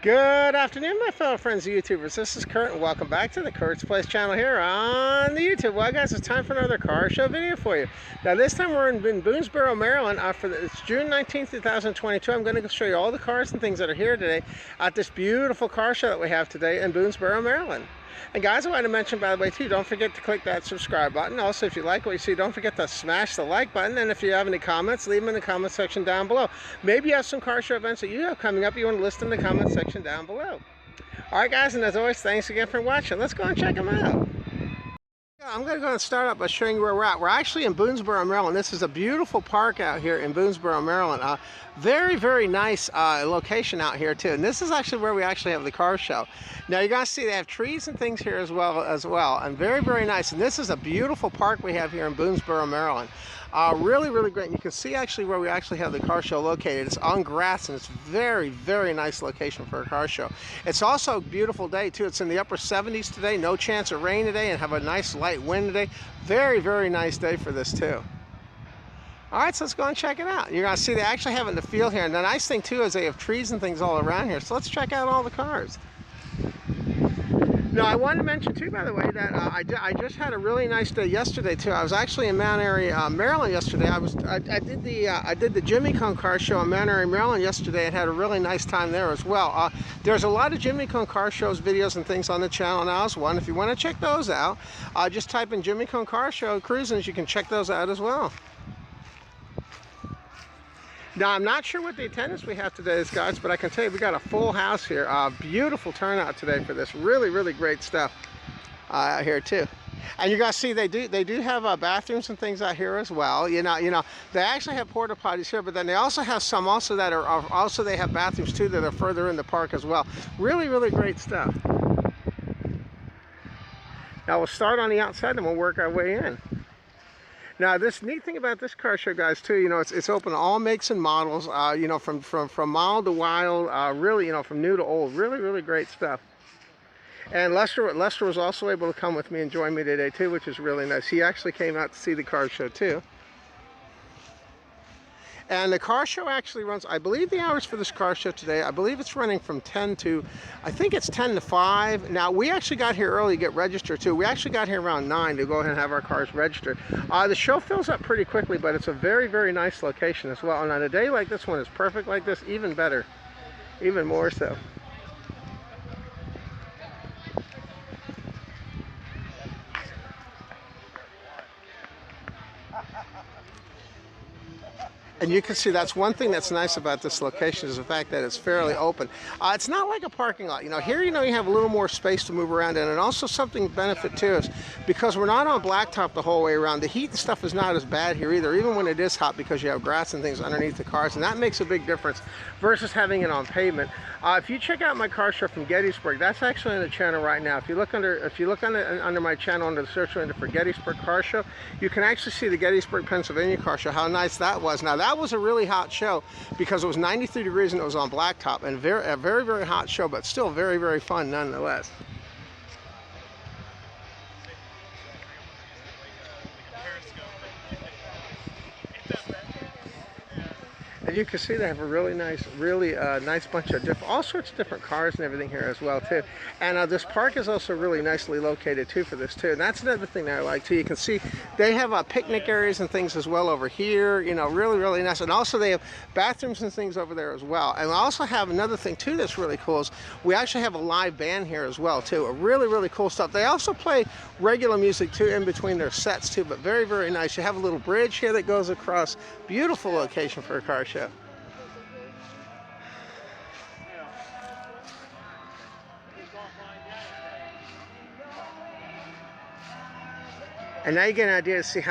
Good afternoon, my fellow friends and YouTubers. This is Kurt, and welcome back to the Kurt's Place channel here on the YouTube. Well, guys, it's time for another car show video for you. Now, this time we're in Boonesboro, Maryland. It's June 19th, 2022. I'm going to show you all the cars and things that are here today at this beautiful car show that we have today in Boonesboro, Maryland. And guys, I want to mention, by the way, too, don't forget to click that subscribe button. Also, if you like what you see, don't forget to smash the like button. And if you have any comments, leave them in the comment section down below. Maybe you have some car show events that you have coming up you want to list in the comment section down below. All right, guys, and as always, thanks again for watching. Let's go and check them out. I'm going to go and start out by showing you where we're at. We're actually in Boonesboro, Maryland. This is a beautiful park out here in Boonesboro, Maryland. Very, very nice location out here, too. And this is actually where we actually have the car show. Now, you're going to see they have trees and things here as well, and very, very nice. And this is a beautiful park we have here in Boonesboro, Maryland. Really, really great. And you can see actually where we actually have the car show located. It's on grass, and it's very, very nice location for a car show. It's also a beautiful day, too. It's in the upper 70s today. No chance of rain today, and have a nice light wind today. Very, very nice day for this, too. All right, so let's go and check it out. You're going to see they actually have it in the field here. And the nice thing, too, is they have trees and things all around here. So let's check out all the cars. Now, I wanted to mention, too, by the way, that I just had a really nice day yesterday, too. I was actually in Mount Airy, Maryland yesterday. I did the Jimmy Cone car show in Mount Airy, Maryland yesterday, and had a really nice time there as well. There's a lot of Jimmy Cone car shows, videos, and things on the channel now as well. If you want to check those out, just type in Jimmy Cone car show cruising. You can check those out as well. Now, I'm not sure what the attendance we have today is, guys, but I can tell you we got a full house here. Beautiful turnout today for this. Really, really great stuff out here, too. And you're going to see they do have bathrooms and things out here as well. You know, they actually have porta potties here, but then they also have some also that are also they have bathrooms, too, that are further in the park as well. Really, really great stuff. Now, we'll start on the outside and we'll work our way in. Now, this neat thing about this car show, guys, too, you know, it's open to all makes and models, you know, from mild to wild, really, you know, from new to old. Really, really great stuff. And Lester was also able to come with me and join me today, too, which is really nice. He actually came out to see the car show, too. And the car show actually runs, I believe the hours for this car show today, I believe it's running from 10 to, I think it's 10 to 5. Now, we actually got here early to get registered, too. We actually got here around 9 to go ahead and have our cars registered. The show fills up pretty quickly, but it's a very, very nice location as well. And on a day like this one is perfect like this, even better, even more so. And you can see that's one thing that's nice about this location is the fact that it's fairly open. It's not like a parking lot. You know, here, you know, you have a little more space to move around in. And also something benefit too is because we're not on blacktop the whole way around, the heat and stuff is not as bad here either, even when it is hot because you have grass and things underneath the cars. And that makes a big difference versus having it on pavement. If you check out my car show from Gettysburg, that's actually on the channel right now. If you look under my channel under the search window for Gettysburg car show, you can actually see the Gettysburg, Pennsylvania car show, how nice that was. Now, that was a really hot show because it was 93 degrees and it was on blacktop, and a very, very hot show, but still very, very fun nonetheless. And you can see they have a really nice, nice bunch of all sorts of different cars and everything here as well, too. And this park is also really nicely located, too, for this, too. And that's another thing that I like, too. You can see they have picnic areas and things as well over here, you know, really, really nice. And also they have bathrooms and things over there as well. And we also have another thing, too, that's really cool is we actually have a live band here as well, too. A really, really cool stuff. They also play regular music, too, in between their sets, too, but very, very nice. You have a little bridge here that goes across. Beautiful location for a car show. And now you get an idea to see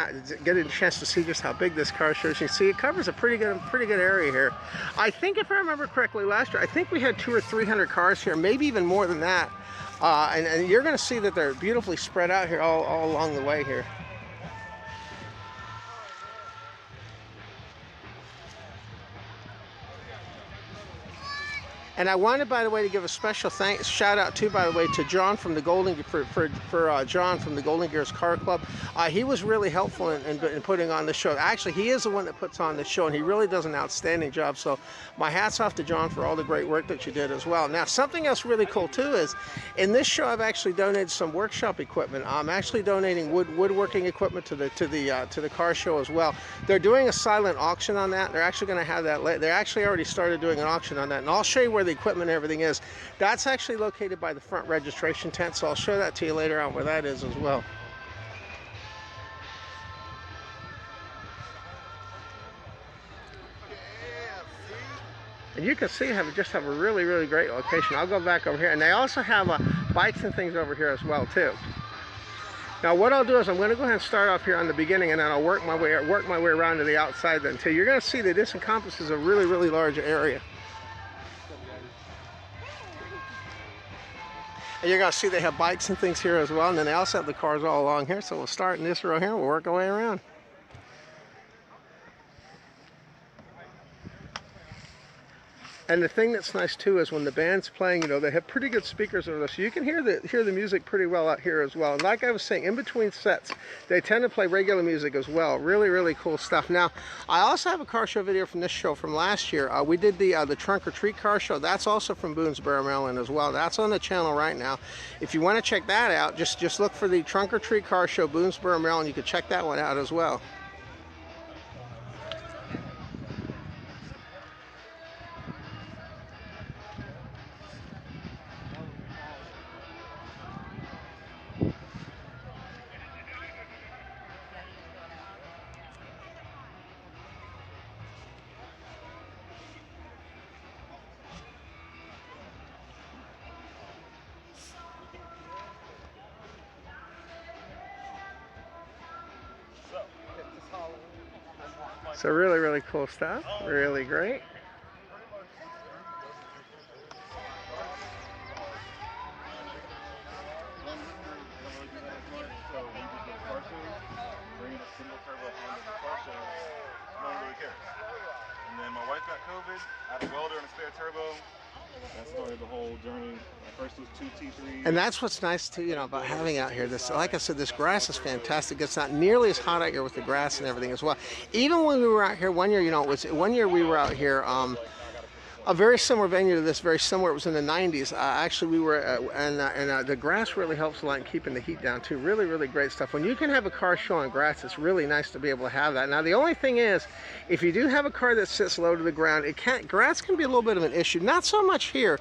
get a chance to see just how big this car show is. You can see it covers a pretty good area here. I think if I remember correctly last year, I think we had 200 or 300 cars here, maybe even more than that. And you're going to see that they're beautifully spread out here all along the way here. And I wanted, by the way, to give a special thanks, shout out too, by the way, to John from the John from the Golden Gears Car Club. He was really helpful in putting on the show. Actually, he is the one that puts on the show, and he really does an outstanding job. So my hat's off to John for all the great work that you did as well. Now, something else really cool too is in this show I've actually donated some workshop equipment. I'm actually donating woodworking equipment to the car show as well. They're doing a silent auction on that. They're actually going to have that. They actually already started doing an auction on that, and I'll show you where the equipment and everything is. That's actually located by the front registration tent, so I'll show that to you later on where that is as well. And you can see just have a really, really great location. I'll go back over here, and they also have bikes and things over here as well too. Now what I'll do is I'm going to go ahead and start off here on the beginning, and then I'll work my way around to the outside then too. You're going to see that this encompasses a really, really large area. And you're going to see they have bikes and things here as well, and then they also have the cars all along here. So we'll start in this row here, and we'll work our way around. And the thing that's nice too is when the band's playing, you know, they have pretty good speakers over there, so you can hear the music pretty well out here as well. And like I was saying, in between sets, they tend to play regular music as well. Really, really cool stuff. Now, I also have a car show video from this show from last year. We did the Trunk or Treat car show. That's also from Boonesboro, Maryland as well. That's on the channel right now. If you want to check that out, just look for the Trunk or Treat car show, Boonesboro, Maryland. You can check that one out as well. So really, really cool stuff. Really great. And then my wife got COVID, I had a welder and a spare turbo. That started the whole journey. My first was 2 T3s. And that's what's nice too, you know, about having out here. This, like I said, this grass is fantastic. It's not nearly as hot out here with the grass and everything as well. Even when we were out here one year, you know, it was one year we were out here. A very similar venue to this, very similar. It was in the 90s. Actually, we were, and the grass really helps a lot in keeping the heat down too. Really, really great stuff. When you can have a car show on grass, it's really nice to be able to have that. Now, the only thing is, if you do have a car that sits low to the ground, grass can be a little bit of an issue. Not so much here,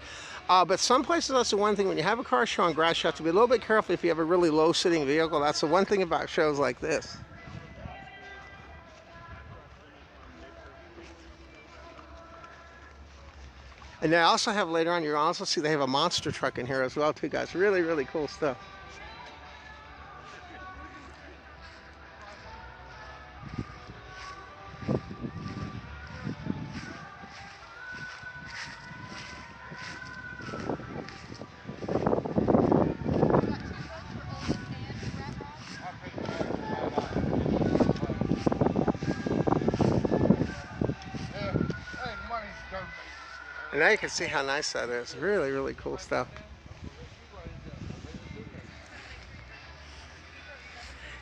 but some places, that's the one thing. When you have a car show on grass, you have to be a little bit careful if you have a really low sitting vehicle. That's the one thing about shows like this. And they also have later on, you'll also see they have a monster truck in here as well too, guys. Really, really cool stuff. And now you can see how nice that is. Really, really cool stuff.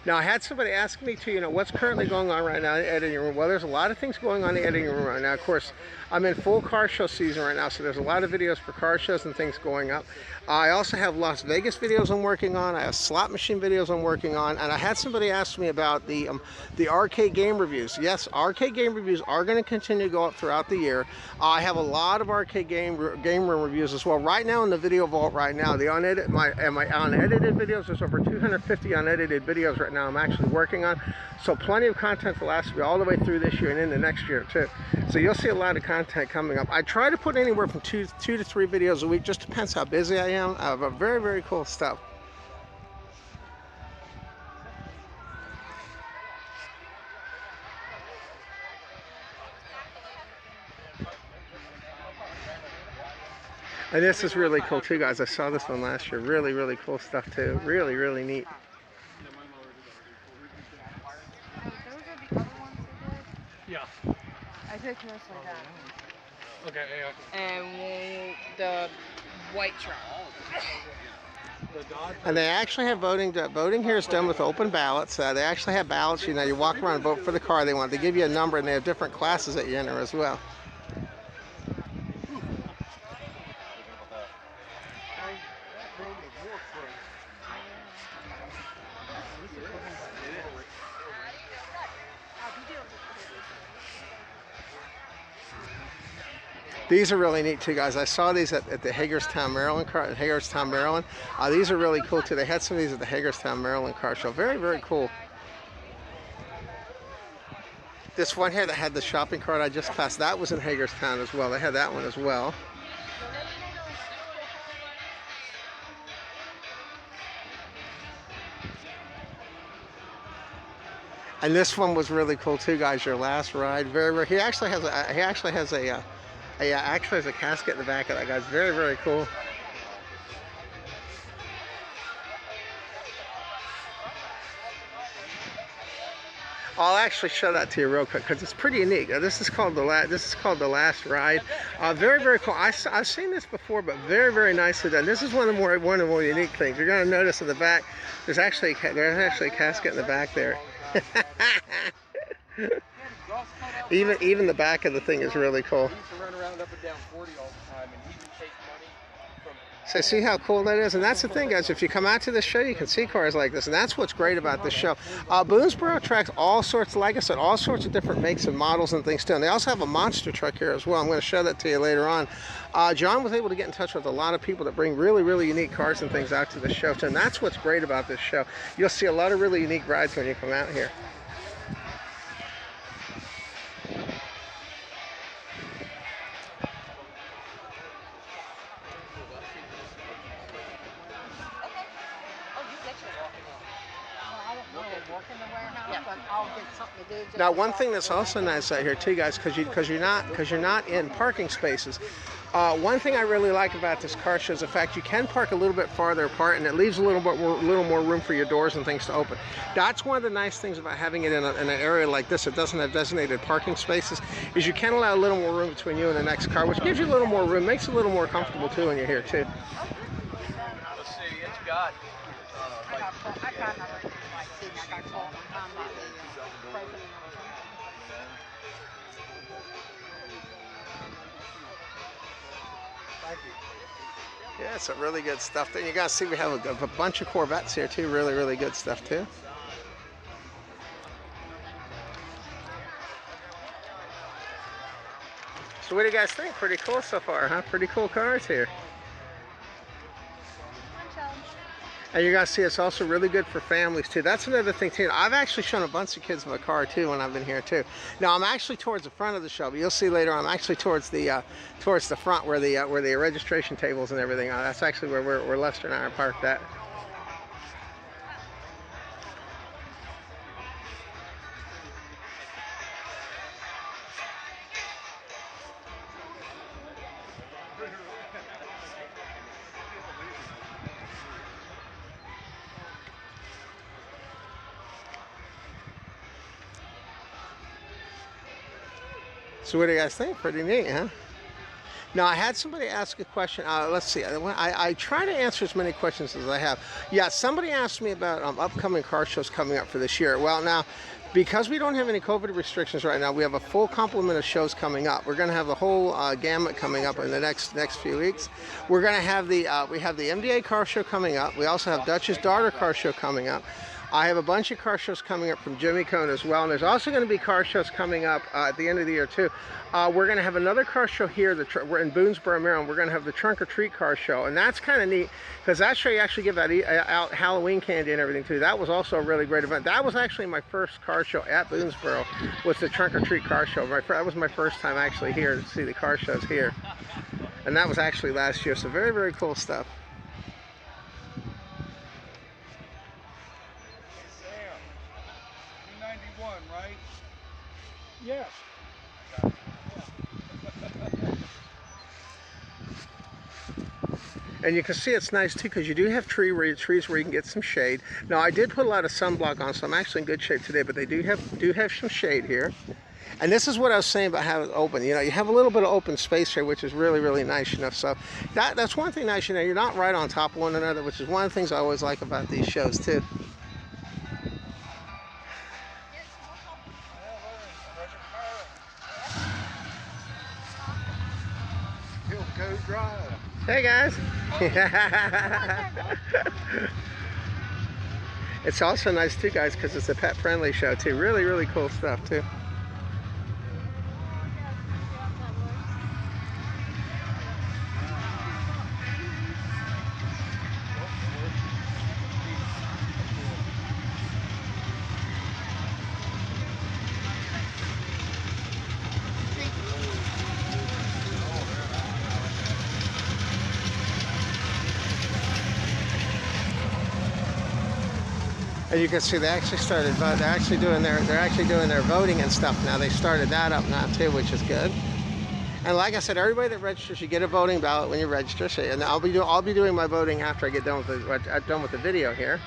Now, I had somebody ask me too, you know, what's currently going on right now in the editing room. Well, there's a lot of things going on in the editing room right now. Of course, I'm in full car show season right now, so there's a lot of videos for car shows and things going up. I also have Las Vegas videos I'm working on. I have slot machine videos I'm working on. And I had somebody ask me about the arcade game reviews. Yes, arcade game reviews are going to continue to go up throughout the year. I have a lot of arcade game room reviews as well. Right now in the video vault right now, my unedited videos, there's over 250 unedited videos right now I'm actually working on. So plenty of content to last me all the way through this year and into next year too. So you'll see a lot of content coming up. I try to put anywhere from two to three videos a week. Just depends how busy I am. I have a very, very cool stuff. And this is really cool too, guys. I saw this one last year. Really, really cool stuff too. Really, really neat. Those are the other ones they did? Yeah. I took mostly that. Okay, yeah. and the white truck. And they actually have voting. Voting here is done with open ballots. They actually have ballots. You know, you walk around and vote for the car they want. They give you a number, and they have different classes that you enter as well. These are really neat too, guys. I saw these at the Hagerstown, Maryland car, Hagerstown, Maryland. These are really cool too. They had some of these at the Hagerstown, Maryland car show. Very, very cool. This one here that had the shopping cart I just passed, that was in Hagerstown as well. They had that one as well. And this one was really cool too, guys. Your last ride. Very, very. He actually has a casket in the back of that, guys. Very, very cool. I'll actually show that to you real quick because it's pretty unique. This is called the last ride. Very, very cool. I've seen this before, but very, very nicely done. This is one of the more unique things. You're going to notice in the back, there's actually a casket in the back there. Even the back of the thing is really cool. So see how cool that is? And that's the thing, guys. If you come out to this show, you can see cars like this. And that's what's great about this show. Boonesboro tracks all sorts, like I said, all sorts of different makes and models and things too. And they also have a monster truck here as well. I'm going to show that to you later on. John was able to get in touch with a lot of people that bring really, really unique cars and things out to the show. And that's what's great about this show. You'll see a lot of really unique rides when you come out here. Now, one thing that's also nice out here too, guys, because you're not in parking spaces. One thing I really like about this car show is the fact you can park a little bit farther apart, and it leaves a little more room for your doors and things to open. That's one of the nice things about having it in an area like this that doesn't have designated parking spaces, is you can allow a little more room between you and the next car, which gives you a little more room, makes it a little more comfortable too when you're here too. Let's see, it's got. Yeah, some really good stuff there. You guys see we have a bunch of Corvettes here too. Really, really good stuff too. So what do you guys think? Pretty cool so far, huh? Pretty cool cars here. And you're gonna see it's also really good for families too. That's another thing too. I've actually shown a bunch of kids my car too when I've been here too. Now I'm actually towards the front of the show, but you'll see later on I'm actually towards the front where the registration tables and everything are. That's actually where Lester and I are parked at. So what do you guys think? Pretty neat, huh? Now, I had somebody ask a question. Let's see. I try to answer as many questions as I have. Yeah, somebody asked me about upcoming car shows coming up for this year. Well, now, because we don't have any COVID restrictions right now, we have a full complement of shows coming up. We're going to have the whole gamut coming up in the next few weeks. We're going to have we have the MDA car show coming up. We also have Dutch's Daughter car show coming up. I have a bunch of car shows coming up from Jimmy Cone as well, and there's also going to be car shows coming up at the end of the year too. We're going to have another car show here. We're in Boonesboro, Maryland. We're going to have the Trunk or Treat car show, and that's kind of neat because that's where you actually give out Halloween candy and everything too. That was also a really great event. That was actually my first car show at Boonesboro, was the Trunk or Treat car show. That was my first time actually here to see the car shows here, and that was actually last year. So very, very cool stuff. Right? Yes. And you can see it's nice too because you do have trees where you can get some shade. Now I did put a lot of sunblock on, so I'm actually in good shape today, but they do have some shade here. And this is what I was saying about having it open. You know, you have a little bit of open space here, which is really, really nice, you know. So that's one thing nice, you know, you're not right on top of one another, which is one of the things I always like about these shows, too. Hey, guys. It's also nice, too, guys, because it's a pet-friendly show, too. Really, really cool stuff, too. And you can see they actually started. They're actually doing their voting and stuff now. They started that up now too, which is good. And like I said, everybody that registers, you get a voting ballot when you register. So, and I'll be doing my voting after I get done with the video here.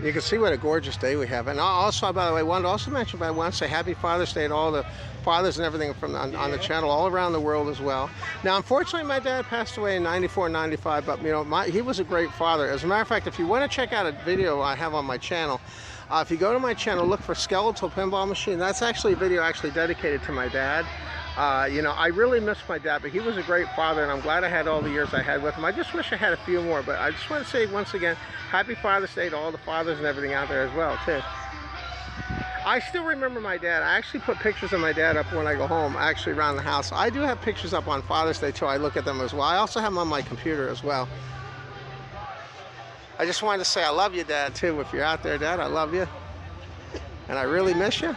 You can see what a gorgeous day we have. And also, by the way, I wanted to also mention, but I want to say Happy Father's Day to all the fathers and everything from on the channel all around the world as well. Now, unfortunately, my dad passed away in '94, '95, but you know, he was a great father. As a matter of fact, if you want to check out a video I have on my channel, if you go to my channel, look for Skeletal Pinball Machine. That's actually a video dedicated to my dad. You know, I really miss my dad, but he was a great father, and I'm glad I had all the years I had with him. I just wish I had a few more, but I just want to say once again, Happy Father's Day to all the fathers and everything out there as well, too. I still remember my dad. I actually put pictures of my dad up when I go home, actually around the house. I do have pictures up on Father's Day, too. I look at them as well. I also have them on my computer as well. I just wanted to say I love you, Dad, too. If you're out there, Dad, I love you. And I really miss you.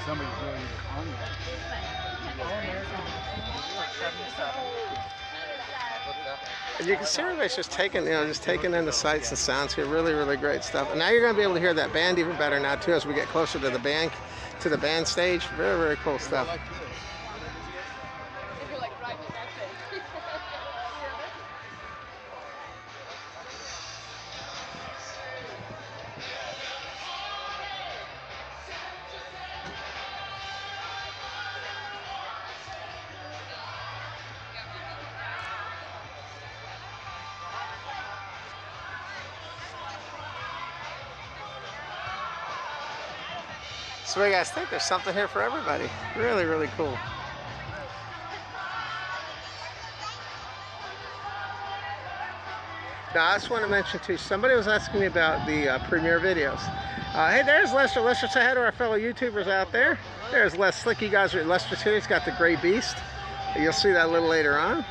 Somebody's doing it on there. And you can see everybody's just taking, just taking in the sights and sounds here. Really, really great stuff. And now you're going to be able to hear that band even better now too, as we get closer to the band stage. Very, very cool stuff. So what do you guys think? There's something here for everybody. Really, really cool. Now, I just want to mention too, somebody was asking me about the premiere videos. Hey, there's Lester. Lester, say hi to our fellow YouTubers out there. There's Les Slick. You guys are at Lester's here. He's got the Gray Beast. You'll see that a little later on.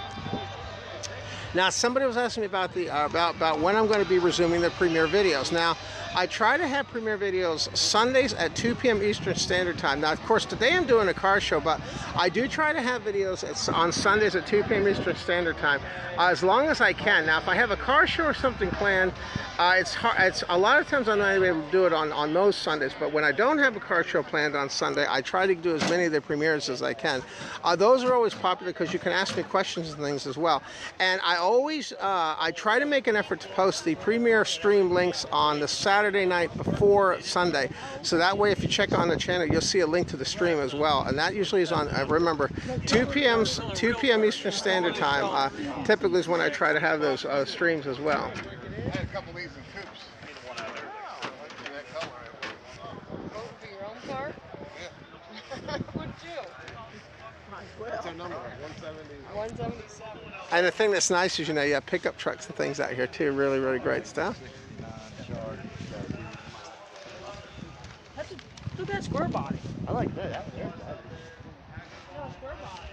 Now, somebody was asking me about the about when I'm going to be resuming the premiere videos. Now, I try to have premiere videos Sundays at 2 p.m. Eastern Standard Time. Now, of course, today I'm doing a car show, but I do try to have videos on Sundays at 2 p.m. Eastern Standard Time as long as I can. Now, if I have a car show or something planned, it's hard. It's a lot of times I'm not able to do it on those Sundays. But when I don't have a car show planned on Sunday, I try to do as many of the premieres as I can. Those are always popular because you can ask me questions and things as well. And I always I try to make an effort to post the premiere stream links on the Saturday night before Sunday. So that way, if you check on the channel, you'll see a link to the stream as well. And that usually is on, remember, 2 p.m. Eastern Standard Time. Typically is when I try to have those streams as well. I had a couple of these in coops. For your own car? Yeah. What'd you? What's our number? 170. 177. And the thing that's nice is, you know, you have pickup trucks and things out here too. Really, really great stuff. Look at that square body. I like that. Yeah, square body.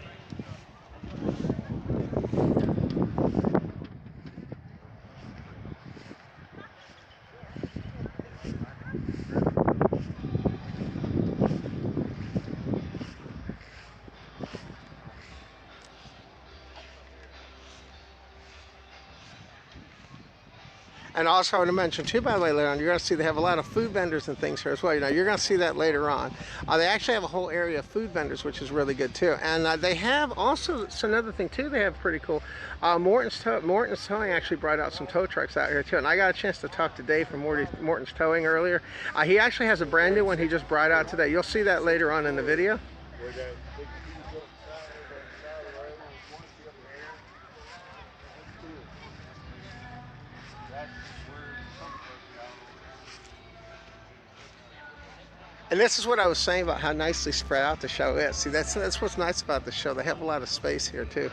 And also, I want to mention too, by the way, later on, you're going to see they have a lot of food vendors and things here as well. You know, you're going to see that later on. They actually have a whole area of food vendors, which is really good too. And they have also, it's another thing too, they have pretty cool. Morton's Towing actually brought out some tow trucks out here too. And I got a chance to talk to Dave from Morton's Towing earlier. He actually has a brand new one he just brought out today. You'll see that later on in the video. And this is what I was saying about how nicely spread out the show is. See, that's what's nice about the show. They have a lot of space here too.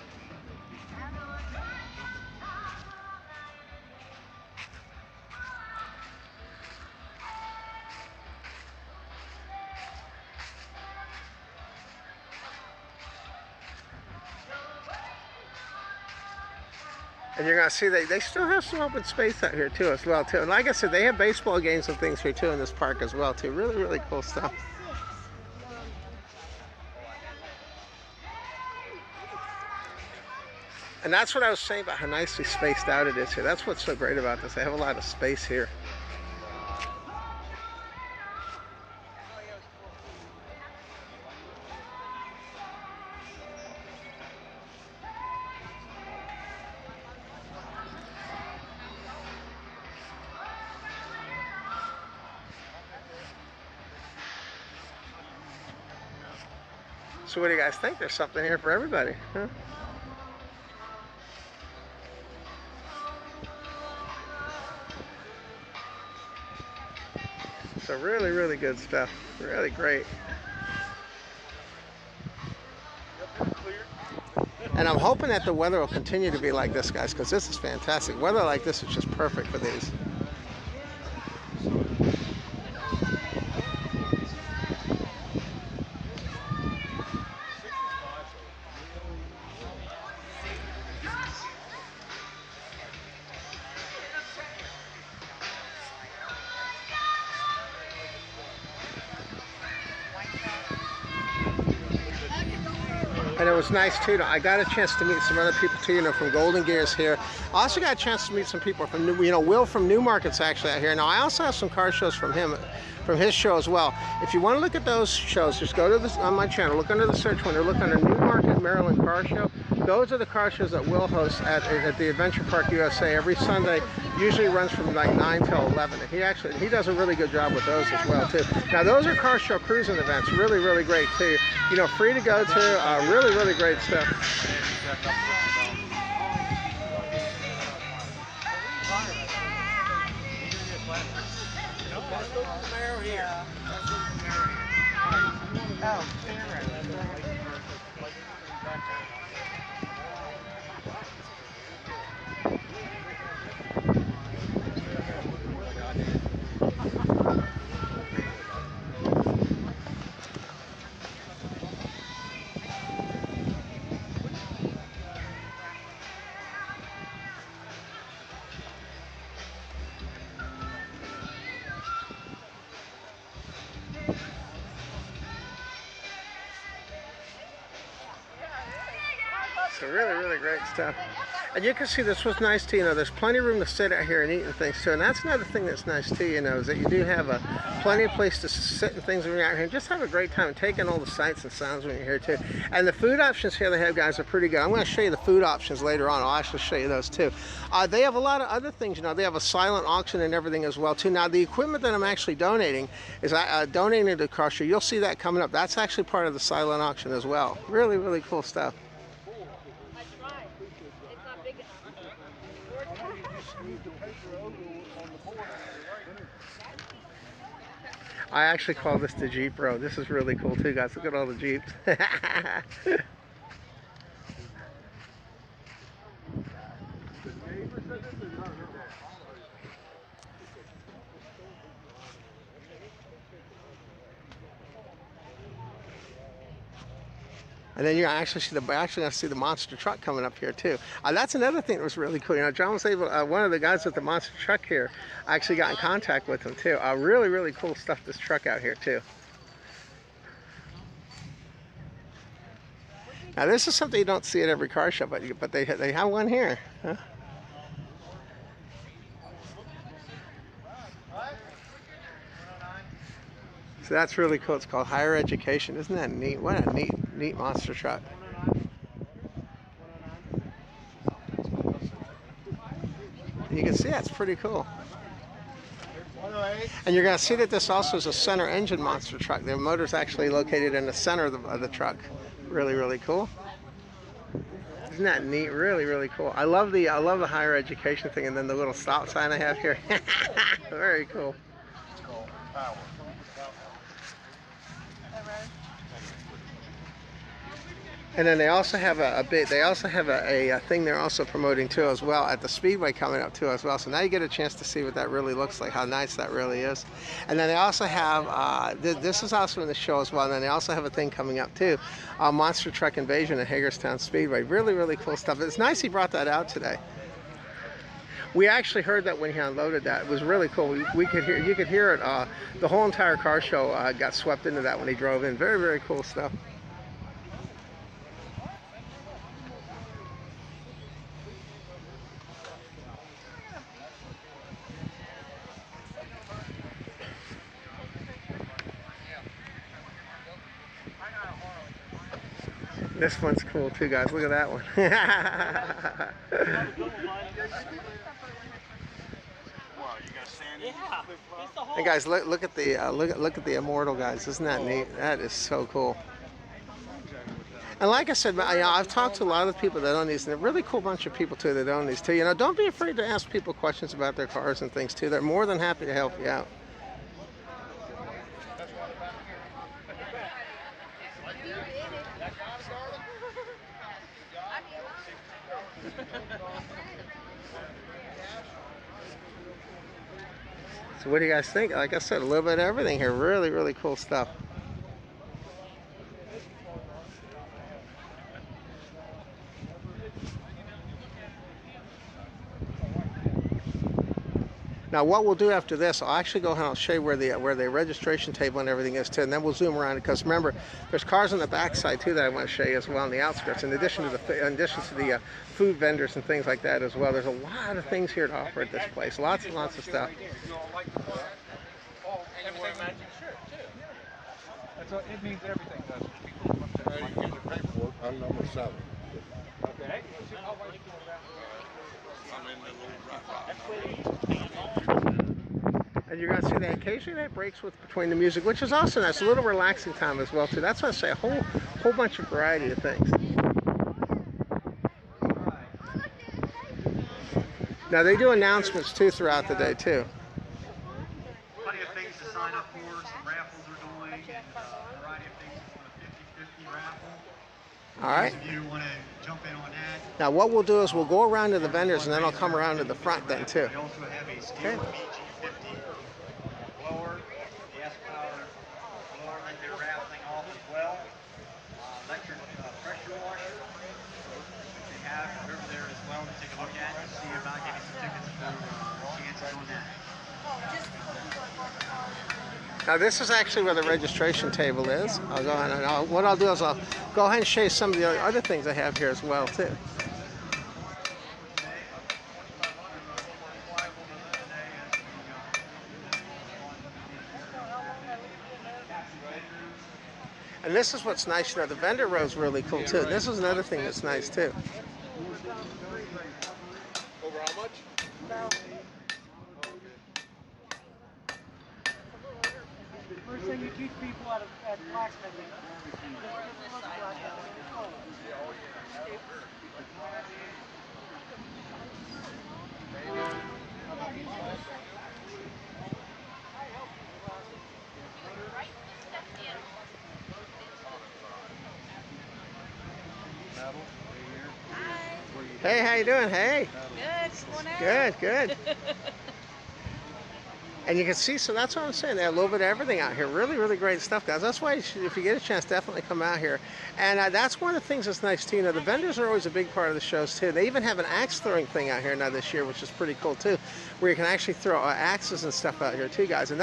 And you're going to see they still have some open space out here too as well too. And like I said, they have baseball games and things here too in this park as well too. Really, really cool stuff. And that's what I was saying about how nicely spaced out it is here. That's what's so great about this. They have a lot of space here. So what do you guys think? There's something here for everybody, huh? So really, really good stuff. Really great. And I'm hoping that the weather will continue to be like this, guys, because this is fantastic. Weather like this is just perfect for these. And it was nice too. I got a chance to meet some other people too, you know, from Golden Gears here. I also got a chance to meet some people from, you know, Will from Newmarket's actually out here. Now I also have some car shows from him, from his show as well. If you want to look at those shows, just go to this on my channel. Look under the search window. Look under Newmarket Maryland Car Show. Those are the car shows that Will hosts at the Adventure Park USA every Sunday. Usually runs from like 9 till 11. And he does a really good job with those as well too. Now those are car show cruising events. Really, really great too. You know, free to go to. Really, really great stuff. So really, really great stuff. And you can see this was nice too, you know, there's plenty of room to sit out here and eat and things too. And that's another thing that's nice too, you know, is that you do have plenty of place to sit and things when you're out here and just have a great time and take in all the sights and sounds when you're here too. And the food options here they have, guys, are pretty good. I'm going to show you the food options later on. I'll actually show you those too. They have a lot of other things, you know, they have a silent auction and everything as well too. Now the equipment that I'm actually donating is donating to the car show. You'll see that coming up. That's actually part of the silent auction as well. Really, really cool stuff. I actually call this the Jeep Road. This is really cool too, guys. Look at all the Jeeps. And then you're actually gonna see the monster truck coming up here too. That's another thing that was really cool. You know, John was able. One of the guys with the monster truck here actually got in contact with him too. Really, really cool stuff. This truck out here too. Now this is something you don't see at every car show, but they have one here. Huh? So that's really cool. It's called Higher Education. Isn't that neat? What a neat monster truck. And you can see that's pretty cool. And you're going to see that this also is a center engine monster truck. The motor's actually located in the center of the truck. Really cool. Isn't that neat? Really cool. I love the higher education thing, and then the little stop sign I have here. Very cool. It's called Power. And then they also have a thing they're also promoting too as well at the Speedway coming up too as well. So now you get a chance to see what that really looks like, how nice that really is. And then they also have this is also in the show as well. And then they also have a thing coming up too, Monster Truck Invasion at Hagerstown Speedway. Really cool stuff. It's nice he brought that out today. We actually heard that when he unloaded that. It was really cool. You could hear it. The whole entire car show got swept into that when he drove in. Very cool stuff. This one's cool too, guys. Look at that one. Hey guys, look at the Immortal, guys. Isn't that neat? That is so cool. And like I said, I've talked to a lot of people that own these, and a really cool bunch of people too that own these too. Don't be afraid to ask people questions about their cars and things too. They're more than happy to help you out. So what do you guys think? Like I said, a little bit of everything here. Really cool stuff. Now what we'll do after this, I'll actually go ahead and I'll show you where the registration table and everything is too, and then we'll zoom around, because remember, there's cars on the back side too that I want to show you as well on the outskirts, in addition to the food vendors and things like that as well. There's a lot of things here to offer at this place. Lots and lots of stuff. It means everything, does it? You get the paperwork on number 7. Okay. I'm in the little And you're going to see that occasionally that breaks between the music, which is also nice. A little relaxing time as well too. That's why I say a whole bunch of variety of things. Now they do announcements too throughout the day too. Plenty of things to sign up for. Some raffles are going, and a variety of things on a 50-50 raffle. All right. If you want to jump in on that. Now what we'll do is we'll go around to the vendors, and then I'll come around to the front then too. We also have a steel BG50 blower, gas power blower that they're raffling off as well. Electric pressure washer, which they have over there as well to take a look at and see about getting some tickets for chances on that. Now this is actually where the registration table is. I'll go ahead and what I'll do is I'll go ahead and show you some of the other things I have here as well too. And this is what's nice, the vendor row is really cool too. This is another thing that's nice too. Over how much? First thing you teach people at blacksmithing. Hey, how you doing? Hey. Good. And you can see, so that's what I'm saying. They have a little bit of everything out here. Really great stuff, guys. That's why, if you get a chance, definitely come out here. And that's one of the things that's nice too. The vendors are always a big part of the shows too. They even have an axe throwing thing out here now this year, which is pretty cool too, where you can actually throw axes and stuff out here too, guys. And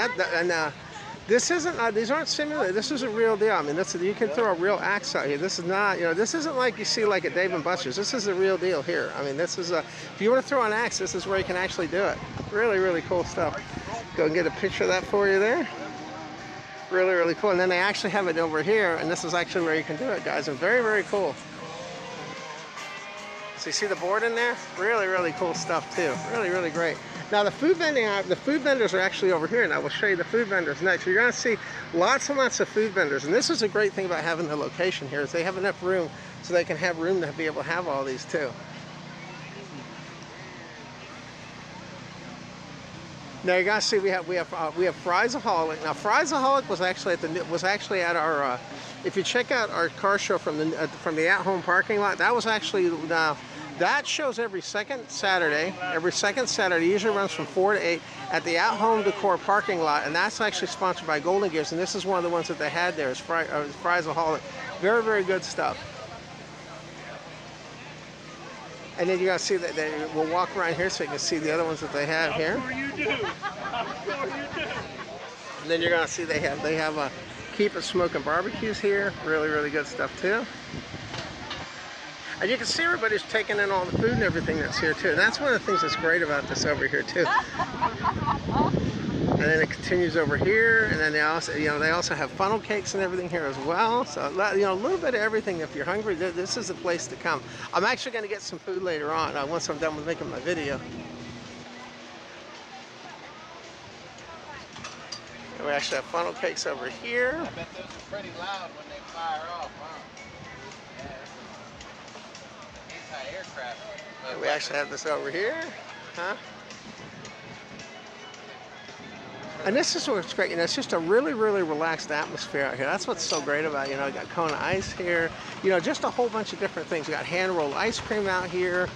this isn't, these aren't simulated. This is a real deal. I mean, you can throw a real axe out here. This is not, this isn't like you see like at Dave & Buster's. This is a real deal here. I mean, this is if you want to throw an axe, this is where you can actually do it. Really cool stuff. Go and get a picture of that for you there. Really, really cool. And then they actually have it over here, and this is actually where you can do it, guys. And very, very cool. So you see the board in there? Really, really cool stuff too. Really, really great. Now the food vendors are actually over here, and I will show you the food vendors next. You're gonna see lots and lots of food vendors, and this is a great thing about having the location here, is they have enough room so they can have room to be able to have all these too. Now you guys see we have Friesaholic. Now Friesaholic was actually at our. If you check out our car show from the at-home parking lot, that was actually that shows every second Saturday. Every second Saturday, usually runs from 4 to 8 at the at-home decor parking lot, and that's actually sponsored by Golden Gears. And this is one of the ones that they had there. Is Friesaholic. Very, very good stuff. And then you guys see that we'll walk around here so you can see the other ones that they have here. I'm sure you do. I'm sure you do. And then you're gonna see they have a Keep It Smoking barbecues here. Really, really good stuff too. And you can see everybody's taking in all the food and everything that's here too. And that's one of the things that's great about this over here too. And then it continues over here, and then they also have funnel cakes and everything here as well. So a little bit of everything. If you're hungry, this is the place to come. I'm actually going to get some food later on once I'm done with making my video. And we actually have funnel cakes over here. I bet those are pretty loud when they fire off, huh? Yeah. Anti-aircraft. And we actually have this over here, huh? And this is what's great, it's just a really, really relaxed atmosphere out here. That's what's so great about it. You got Kona Ice here, just a whole bunch of different things. We got hand-rolled ice cream out here.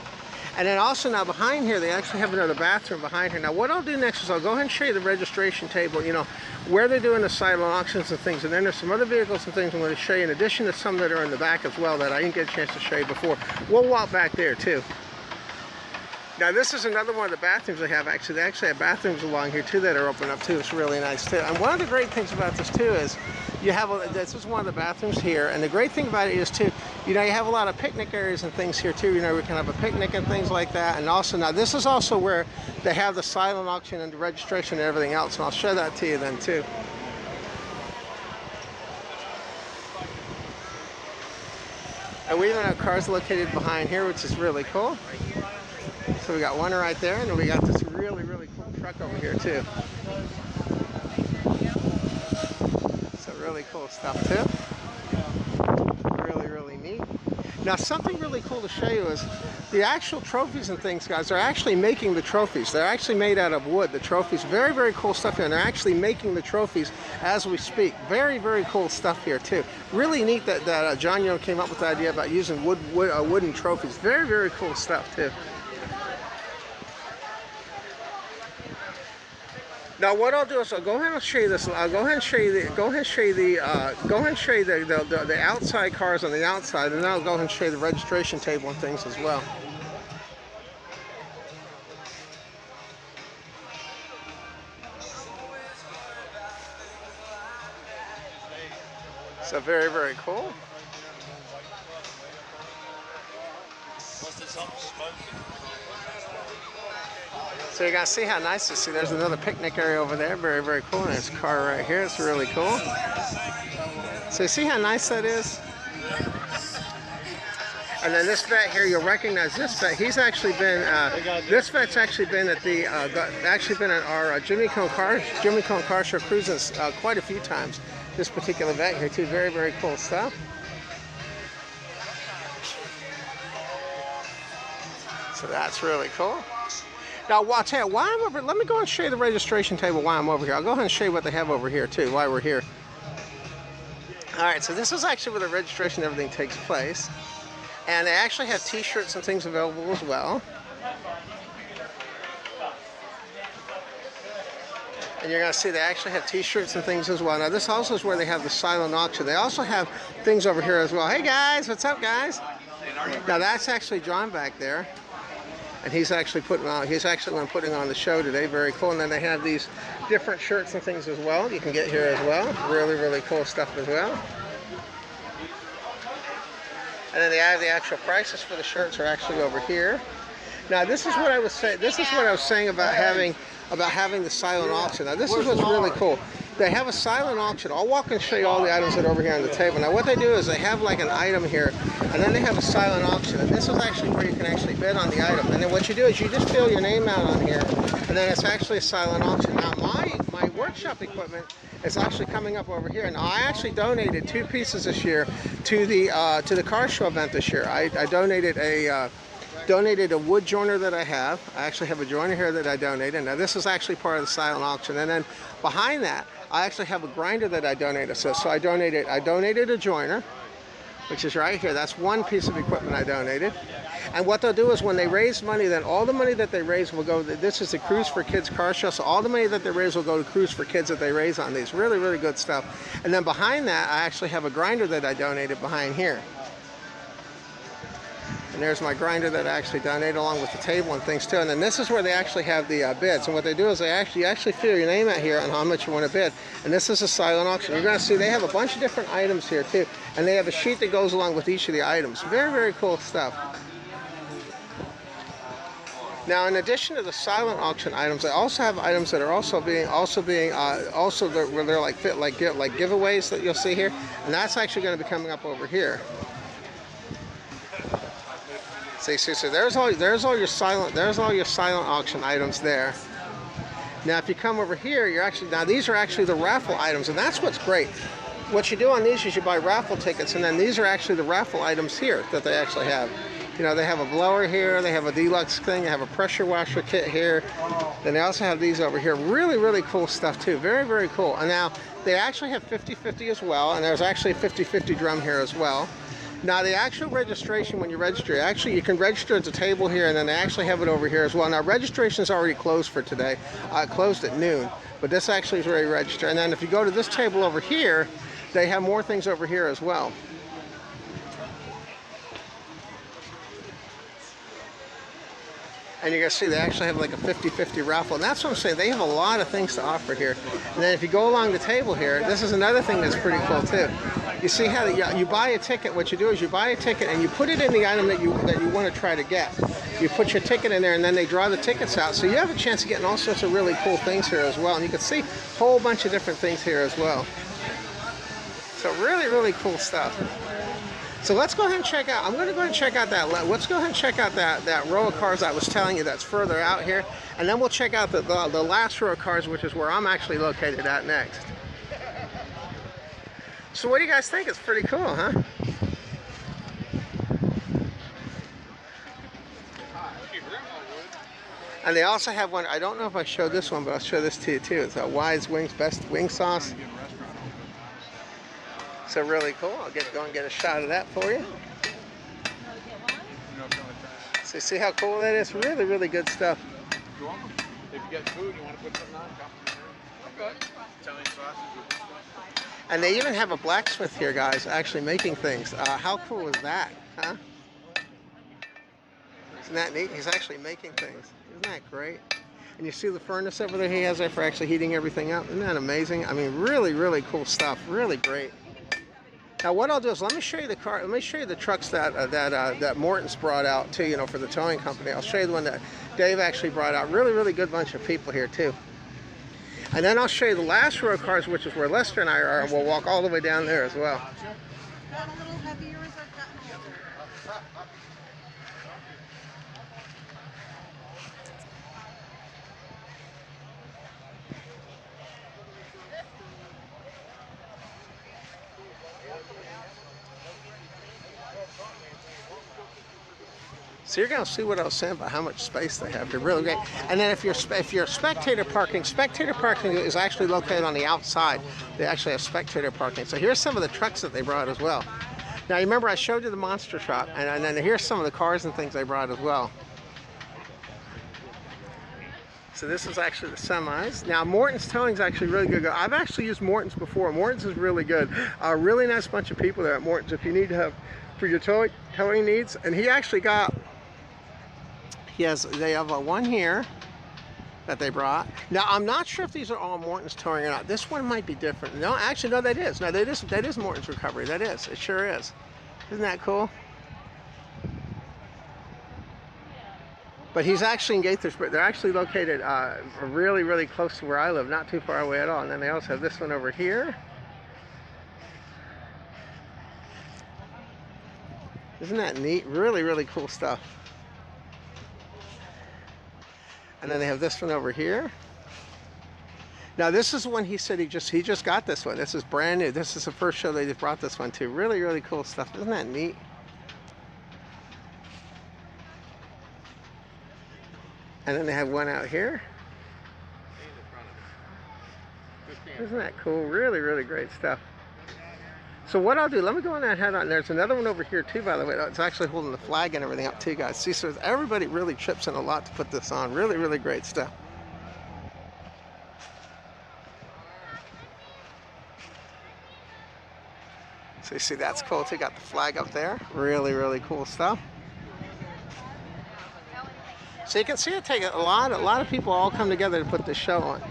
And then also now behind here, they actually have another bathroom behind here. Now what I'll do next is I'll go ahead and show you the registration table, where they're doing the silent auctions and things. And then there's some other vehicles and things I'm going to show you in addition to some that are in the back as well that I didn't get a chance to show you before. We'll walk back there too. Now this is another one of the bathrooms they have. Actually, they actually have bathrooms along here too that are open up too. It's really nice too. And one of the great things about this too is this is one of the bathrooms here. And the great thing about it is too, you have a lot of picnic areas and things here too. We can have a picnic and things like that. And also now this is also where they have the silent auction and the registration and everything else. And I'll show that to you then too. And we even have cars located behind here, which is really cool. So we got one right there, and then we got this really, really cool truck over here too. So really cool stuff too. Really, really neat. Now something really cool to show you is the actual trophies and things, guys. They're actually making the trophies. They're actually made out of wood, the trophies. Very, very cool stuff here. And they're actually making the trophies as we speak. Very, very cool stuff here too. Really neat that John Young came up with the idea about using wooden trophies. Very, very cool stuff too. Now what I'll do is I'll go ahead and show you this. I'll go ahead and show you the outside cars on the outside, and then I'll go ahead and show you the registration table and things as well. So very, very cool. So you're gonna see how nice this is. There's another picnic area over there. Very, very cool. And there's a car right here. It's really cool. So you see how nice that is? And then this vet here, you'll recognize this vet. He's actually been, this vet's actually been at our Jimmy Cone Car Show cruises quite a few times. This particular vet here too. Very, very cool stuff. So that's really cool. Now, I'll tell you why I'm over. Let me go and show you the registration table while I'm over here. I'll go ahead and show you what they have over here too while we're here. All right, so this is actually where the registration and everything takes place. And they actually have T-shirts and things available as well. And you're going to see they actually have T-shirts and things as well. Now, this also is where they have the silent auction. They also have things over here as well. Hey, guys. What's up, guys? Now, that's actually John back there. And he's actually putting on the show today. Very cool. And then they have these different shirts and things as well. You can get here as well. Really, really cool stuff as well. And then they have the actual prices for the shirts are actually over here. Now this is what I was saying. This is what I was saying about having the silent auction. Now this is what's really cool. they have a silent auction. I'll walk and show you all the items that are over here on the table. Now what they do is they have like an item here, and then they have a silent auction. And this is actually where you can actually bid on the item. And then what you do is you just fill your name out on here, and then it's actually a silent auction. Now my workshop equipment is actually coming up over here. Now I actually donated 2 pieces this year to the car show event this year. I donated a wood joiner that I have. I actually have a joiner here that I donated. Now this is actually part of the silent auction. And then behind that, I actually have a grinder that I donated. So I donated a joiner, which is right here. That's one piece of equipment I donated. And what they'll do is when they raise money, then all the money that they raise will go, this is the Cruise for Kids car show, so all the money that they raise will go to Cruise for Kids that they raise on these. Really, really good stuff. And then behind that, I actually have a grinder that I donated behind here. And there's my grinder that I actually donated along with the table and things too. And then this is where they actually have the bids. And what they do is they actually fill your name out here on how much you want to bid. And this is a silent auction. You're going to see they have a bunch of different items here too. And they have a sheet that goes along with each of the items. Very, very cool stuff. Now, in addition to the silent auction items, they also have items that are also being where they're like giveaways that you'll see here, and that's actually going to be coming up over here. See, so there's all your silent auction items there. Now, if you come over here, these are actually the raffle items, and that's what's great. What you do on these is you buy raffle tickets, and then these are actually the raffle items here that they actually have. You know, they have a blower here, they have a deluxe thing, they have a pressure washer kit here. Then they also have these over here. Really, really cool stuff too. Very, very cool. And now they actually have 50/50 as well, and there's actually a 50/50 drum here as well. Now the actual registration, when you register, you can register at the table here, and then they actually have it over here as well. Now registration is already closed for today. It closed at noon, but this actually is already registered. And then if you go to this table over here, they have more things over here as well. And you're going to see they actually have like a 50/50 raffle. And that's what I'm saying. They have a lot of things to offer here. And then if you go along the table here, this is another thing that's pretty cool too. You see how you buy a ticket. What you do is you buy a ticket and you put it in the item that you want to try to get. You put your ticket in there, and then they draw the tickets out. So you have a chance of getting all sorts of really cool things here as well. And you can see a whole bunch of different things here as well. So really, really cool stuff. So let's go ahead and check out, I'm going to go ahead and check out let's go ahead and check out that row of cars I was telling you that's further out here. And then we'll check out the last row of cars, which is where I'm actually located at next. So what do you guys think? It's pretty cool, huh? And they also have one, I don't know if I showed this one, but I'll show this to you too. It's a Wise Wings Best Wing Sauce. So really cool. I'll go and get a shot of that for you. So see how cool that is? Really, really good stuff. You're welcome. If you get food, you want to put something on, complimentary. Okay. Italian sausage. And they even have a blacksmith here, guys, actually making things. How cool is that, huh? Isn't that neat? He's actually making things. Isn't that great? And you see the furnace over there he has there for actually heating everything up. Isn't that amazing? I mean, really, really cool stuff. Really great. Now what I'll do is let me show you the car. Let me show you the trucks that Morton's brought out too. You know, for the towing company. I'll show you the one that Dave actually brought out. Really, really good bunch of people here too. And then I'll show you the last row of cars, which is where Lester and I are. And we'll walk all the way down there as well. Gotten a little heavier as I've gotten older. So you're going to see what I was saying about how much space they have. They're really great. And then if you're spectator parking is actually located on the outside. They actually have spectator parking. So here's some of the trucks that they brought as well. Now you remember I showed you the monster truck, and then here's some of the cars and things they brought as well. So this is actually the semis. Now Morton's Towing is actually really good. I've actually used Morton's before. Morton's is really good. A really nice bunch of people there at Morton's if you need to have for your towing needs. And he actually got. They have one here that they brought. Now I'm not sure if these are all Morton's Towing or not. This one might be different. No, actually no, that is. No, that is Morton's Recovery. That is. It sure is. Isn't that cool? But he's actually in Gaithersburg. They're actually located really, really close to where I live, not too far away at all. And then they also have this one over here. Isn't that neat? Really, really cool stuff. And then they have this one over here. Now this is the one he said he just got this one. This is brand new. This is the first show they just brought this one to. Really, really cool stuff. Isn't that neat? And then they have one out here. Isn't that cool? Really, really great stuff. So what I'll do, let me go on that head on. There's another one over here too, by the way. It's actually holding the flag and everything up too, guys. See, so everybody really chips in a lot to put this on. Really, really great stuff. So you see, that's cool too. Got the flag up there. Really, really cool stuff. So you can see it take a lot of people all come together to put this show on.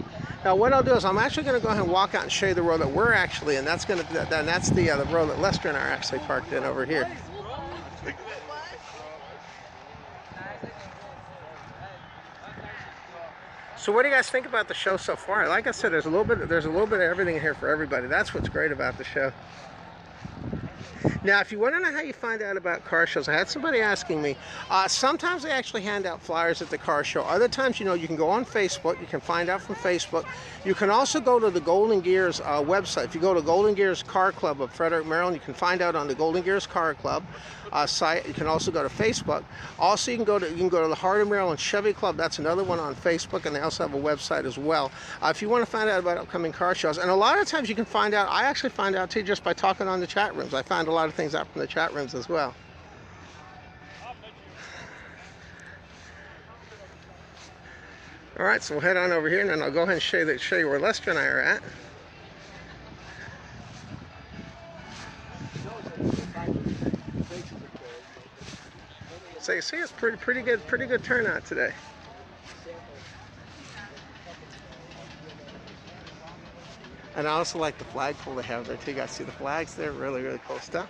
Now what I'll do is I'm actually going to go ahead and walk out and show you the road that we're actually in. That's going to that's the road that Lester and I are actually parked in over here. So what do you guys think about the show so far? Like I said, there's a little bit of everything here for everybody. That's what's great about the show. Now, if you want to know how you find out about car shows, I had somebody asking me. Sometimes they actually hand out flyers at the car show. Other times, you know, you can go on Facebook. You can find out from Facebook. You can also go to the Golden Gears website. If you go to Golden Gears Car Club of Frederick, Maryland, you can find out on the Golden Gears Car Club site. You can also go to Facebook. Also, you can go to the Heart of Maryland Chevy Club. That's another one on Facebook, and they also have a website as well. If you want to find out about upcoming car shows, and a lot of times you can find out. I actually find out too just by talking on the chat rooms. I find a lot of things out from the chat rooms as well. All right, so we'll head on over here, and then I'll go ahead and show you where Lester and I are at. So you see, it's pretty good turnout today. And I also like the flagpole they have there too. You guys see the flags there? Really, really cool stuff.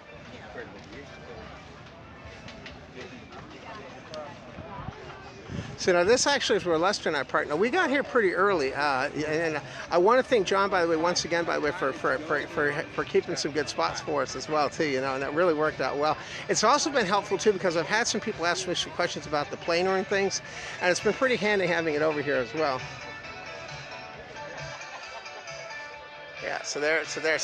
So now this actually is where Lester and I parked. Now we got here pretty early, and I want to thank John, by the way, once again, by the way, for keeping some good spots for us as well too. You know, and that really worked out well. It's also been helpful too because I've had some people ask me some questions about the planer and things, and it's been pretty handy having it over here as well. Yeah, so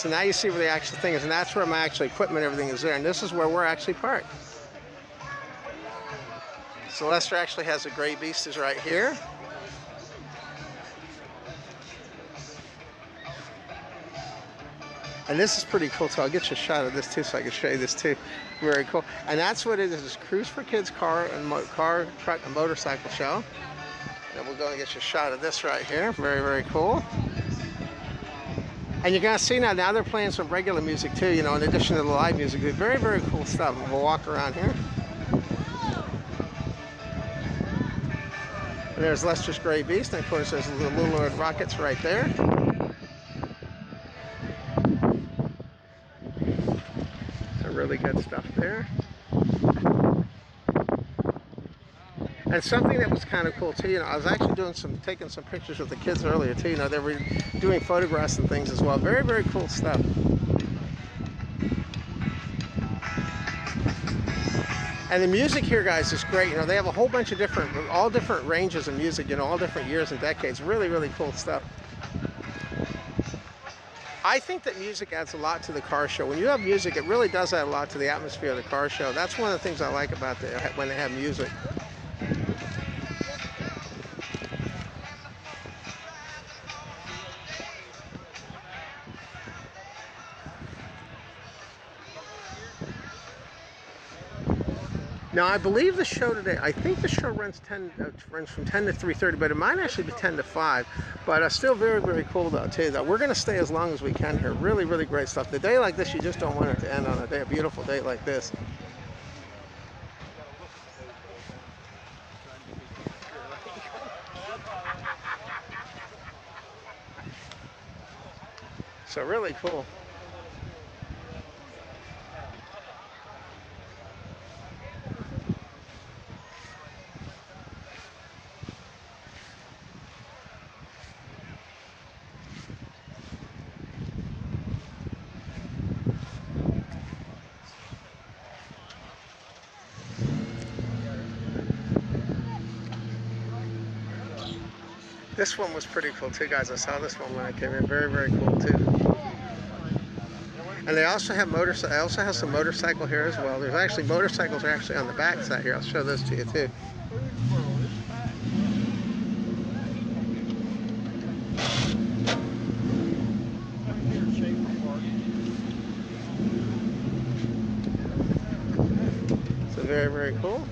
now you see where the actual thing is, and that's where my actual equipment, everything is there, and this is where we're actually parked. So Lester actually has a gray beast is right here. And this is pretty cool, so I'll get you a shot of this too so I can show you this too. Very cool. And that's what it is Cruise for Kids car, truck, and motorcycle show. And we'll go and get you a shot of this right here. Very, very cool. And you're going to see now they're playing some regular music too, you know, in addition to the live music. Very, very cool stuff. We'll walk around here. And there's Lester's Gray Beast, and of course there's the Little Red Rockets right there. So really good stuff there. And something that was kind of cool too, you know, I was actually taking some pictures with the kids earlier too, you know, they were doing photographs and things as well. Very, very cool stuff. And the music here, guys, is great. You know, they have a whole bunch of all different ranges of music, you know, all different years and decades. Really, really cool stuff. I think that music adds a lot to the car show. When you have music, it really does add a lot to the atmosphere of the car show. That's one of the things I like about when they have music. Now, I believe the show today, I think the show runs from 10 to 3:30, but it might actually be 10 to 5. But still very, very cool, though, too. That we're going to stay as long as we can here. Really, really great stuff. The day like this, you just don't want it to end on a beautiful day like this. So really cool. This one was pretty cool too, guys. I saw this one when I came in. Very, very cool too. And they also have I also have some motorcycle here as well. There's actually motorcycles are actually on the back side here. I'll show those to you too. So very, very cool.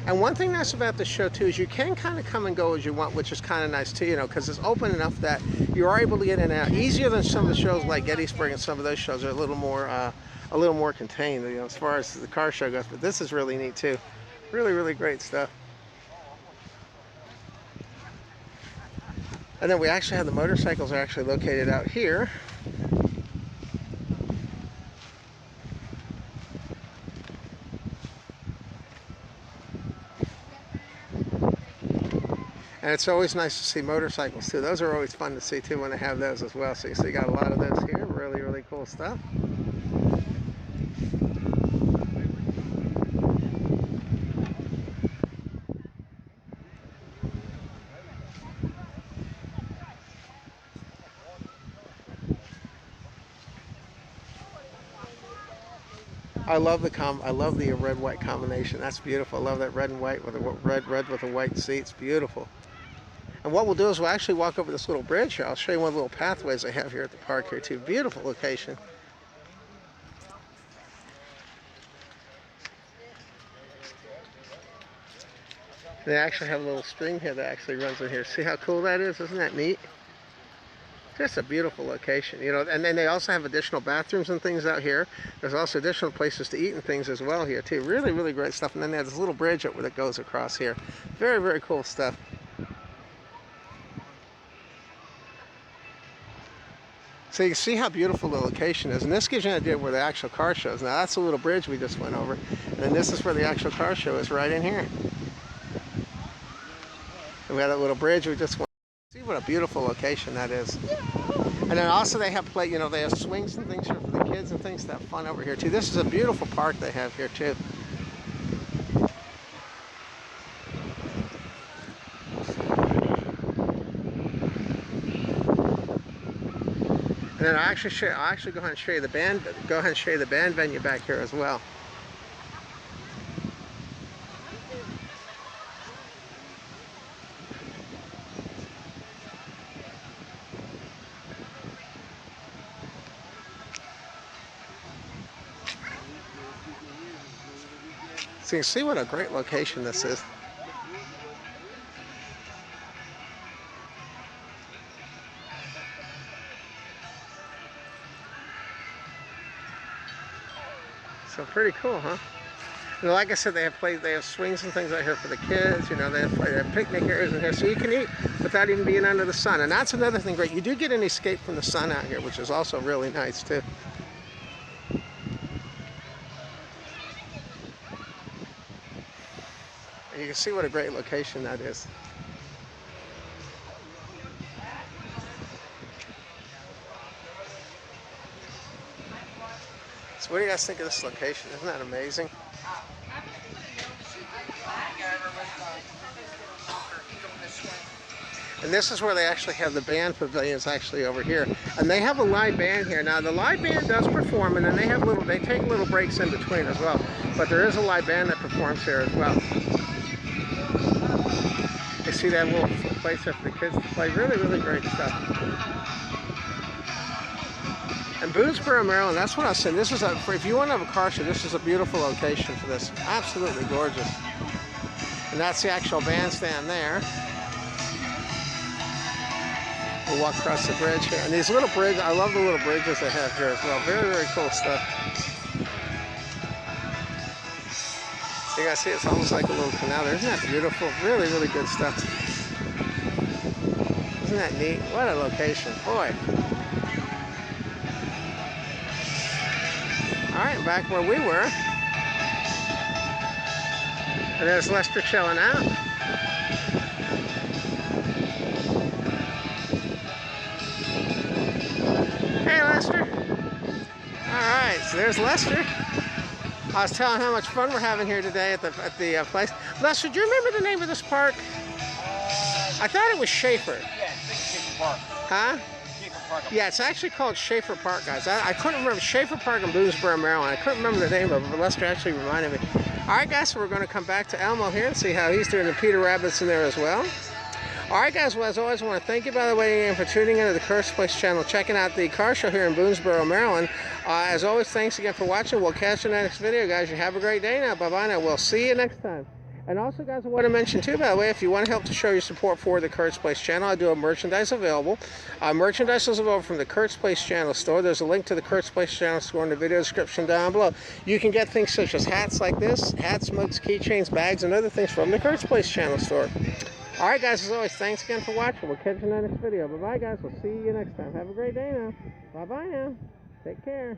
And one thing nice about this show too is you can kind of come and go as you want, which is kind of nice too, you know, because it's open enough that you are able to get in and out easier than some of the shows like Gettysburg, and some of those shows are a little more contained, you know, as far as the car show goes. But this is really neat too. Really, really great stuff. And then we actually have the motorcycles are actually located out here. And it's always nice to see motorcycles too. Those are always fun to see too when they have those as well. So you see, got a lot of those here. Really, really cool stuff. I love the red-white combination. That's beautiful. I love that red and white with a red with a white seat. It's beautiful. And what we'll do is we'll actually walk over this little bridge here. I'll show you one of the little pathways they have here at the park here too. Beautiful location. They actually have a little stream here that actually runs in here. See how cool that is? Isn't that neat? Just a beautiful location, you know. And then they also have additional bathrooms and things out here. There's also additional places to eat and things as well here too. Really, really great stuff. And then they have this little bridge that goes across here. Very, very cool stuff. So you can see how beautiful the location is. And this gives you an idea where the actual car show is. Now that's a little bridge we just went over. And then this is where the actual car show is, right in here. And we have that little bridge we just went. See what a beautiful location that is. And then also they have they have swings and things here for the kids and things to have fun over here too. This is a beautiful park they have here too. And then I'll actually go ahead and show you the band venue back here as well. So you can see what a great location this is. So pretty cool, huh? And like I said, they have swings and things out here for the kids. You know, they have picnic areas in here, so you can eat without even being under the sun. And that's another thing great. You do get an escape from the sun out here, which is also really nice too. And you can see what a great location that is. So what do you guys think of this location? Isn't that amazing? And this is where they actually have the band pavilions actually over here. And they have a live band here. Now the live band does perform, and then they take little breaks in between as well. But there is a live band that performs here as well. You see that little place there for the kids to play. Really, really great stuff. And Boonesboro, Maryland, that's what I was saying. This is if you want to have a car show, this is a beautiful location for this. Absolutely gorgeous. And that's the actual bandstand there. We'll walk across the bridge here. And these little bridges, I love the little bridges they have here as well. Very, very cool stuff. You guys see, it's almost like a little canal there. Isn't that beautiful? Really, really good stuff. Isn't that neat? What a location, boy. All right, back where we were. And there's Lester chilling out. Hey, Lester. All right, so there's Lester. I was telling how much fun we're having here today at the place. Lester, do you remember the name of this park? I thought it was Schaefer. Yeah, Schaefer Park. Huh? Schaefer Park. Yeah, it's actually called Schaefer Park, guys. I couldn't remember. Schaefer Park in Boonesboro, Maryland. I couldn't remember the name of it, but Lester actually reminded me. All right, guys, so we're going to come back to Elmo here and see how he's doing. The Peter Rabbit's in there as well. All right, guys, well, as always, I want to thank you, by the way, again, for tuning into the Kidz Place channel, checking out the car show here in Boonesboro, Maryland. As always, thanks again for watching. We'll catch you in the next video, guys. You have a great day now. Bye-bye now. We'll see you next time. And also, guys, I want to mention, too, by the way, if you want to help to show your support for the Kidz Place channel, I do have merchandise available. Merchandise is available from the Kidz Place channel store. There's a link to the Kidz Place channel store in the video description down below. You can get things such as hats like this, hats, mugs, keychains, bags, and other things from the Kidz Place channel store. All right, guys, as always, thanks again for watching. We'll catch you in the next video. Bye-bye, guys. We'll see you next time. Have a great day now. Bye-bye now. Take care.